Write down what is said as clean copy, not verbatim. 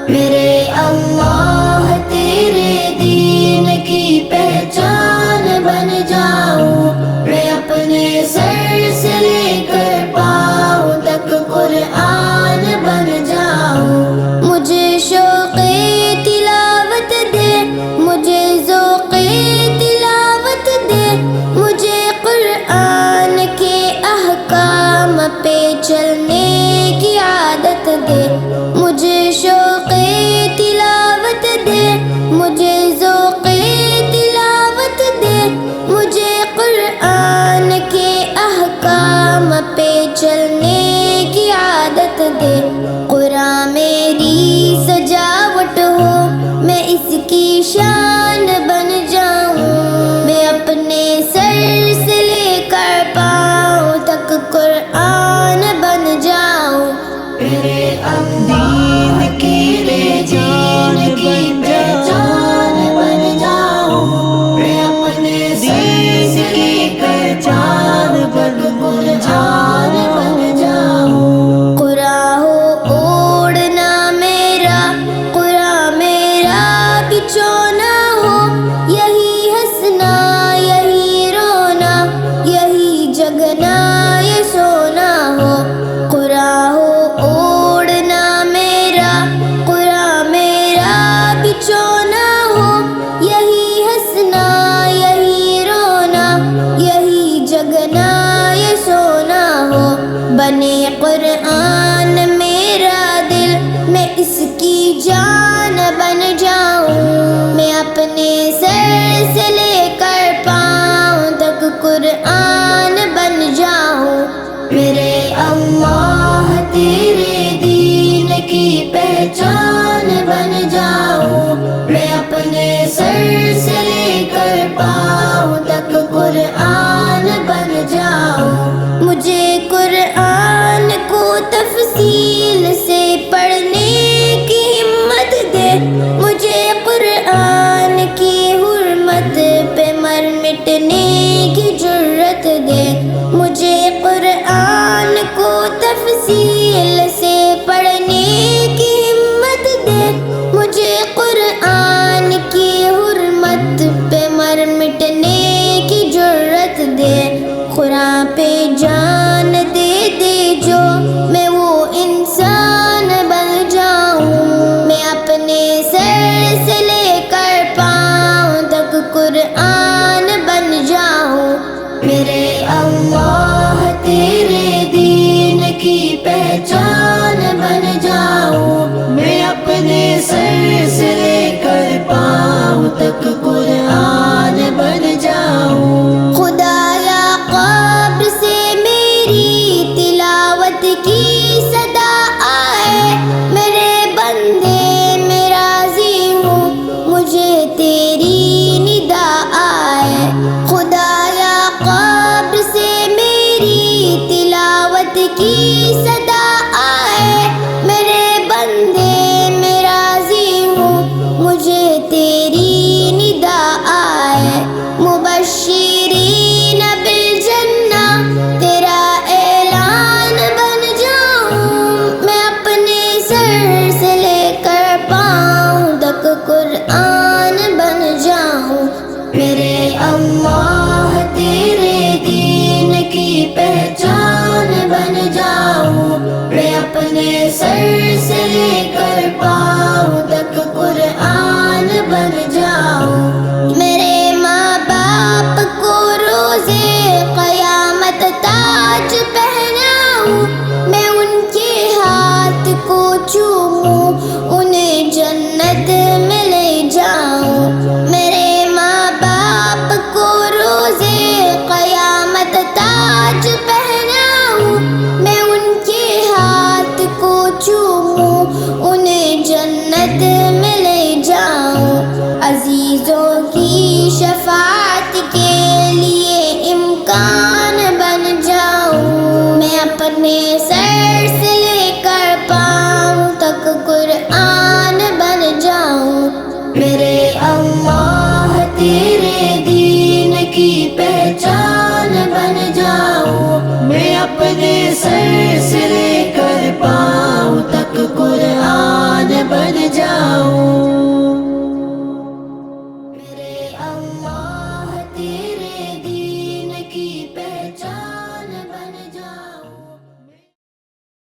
میرے اللہ تیرے دین کی پہچان بن جاؤں، میں اپنے سر سے لے کر پاؤں تک قرآن بن جاؤں۔ مجھے شوق تلاوت دے، مجھے ذوق تلاوت دے، مجھے قرآن کے احکام پہ چلنے کی عادت دے۔ مجھے شوق تلاوت دے، مجھے ذوق تلاوت دے، مجھے قرآن کے احکام پہ چلنے کی عادت دے۔ قرآن میری سجاوٹ ہو، میں اس کی شان بن جاؤں، میں اپنے سر سے لے کر پاؤں تک قرآن بن جاؤں۔ میرے دین کی پہچان بن جاؤں، میں اپنے سر سے لے کر جان بن قرآن بن جاؤں۔ قرآن ہو اوڑنا میرا، قرآن میرا بچھونا ہو، یہی ہنسنا یہی رونا، یہی جگنا یہ سونا ہو۔ قرآن ہو اوڑنا میرا، قرآن میرا بچھونا ہو، یہی ہنسنا یہی رونا، یہی جگنا یہ سونا ہو۔ بنے قرآن میرا دل، میں اس کی جان بن جاؤں، میں اپنے سر سے لے کر پاؤں تک قرآن بن جاؤں۔ میرے اللہ تیرے دین کی پہچان بن جاؤں، میں اپنے سر سے لے کر پاؤں تک قرآن بن جاؤں۔ مجھے قرآن کو تفصیل سے پڑھنے کی ہمت دے، مجھے قرآن کی حرمت پہ مر مٹنے کی جرت دے۔ مجھے قرآن کو تفصیل سے پڑھنے کی ہمت دے، مجھے قرآن کی حرمت پہ مر مٹنے کی جرت دے۔ قرآن پہ جان دے دے جو، میں وہ انسان بن جاؤں، میں اپنے سر سے لے کر پاؤں تک قرآن بن جاؤں۔ میرے اللہ تیرے دین کی پہچان بن جاؤں، میں اپنے سر سے لے کر پاؤں تک قرآن بن جاؤں۔ خدایا قبر سے میری تلاوت کی صدا آئے، میرے بندے میں راضی ہوں، مجھے تیری ندا آئے۔ خدایا قبر سے میری تلاوت کی صدا آئے، میرے بندے میں راضی ہوں، مجھے تیری ندا آئے۔ مبشرین بالجنہ تیرا اعلان بن جاؤں، میں اپنے سر سے لے کر پاؤں تک قرآن بن جاؤں۔ میرے اللہ تیرے دین کی پہچان بن جاؤں، میں اپنے سر سے لے کر پاؤں تک قرآن بن جاؤں۔ میرے ماں باپ کو روزے قیامت تاج پہناؤں، میں ان کے ہاتھ کو چوموں، انہیں جنت میں لے جاؤں۔ میرے ماں باپ کو روزے قیامت تاج پہناؤں، میں ان کے ہاتھ کو چوموں، انہیں جنت میں لے جاؤں۔ عزیزوں کی شفاعت کے لیے امکان بن جاؤں، میں اپنے سر سے لے کر پاؤں تک قرآن بن جاؤں۔ میرے اللہ تیرے دین کی پہچان بن جاؤں، میں اپنے سر سے لے کر پاؤں تک قرآن بن جاؤں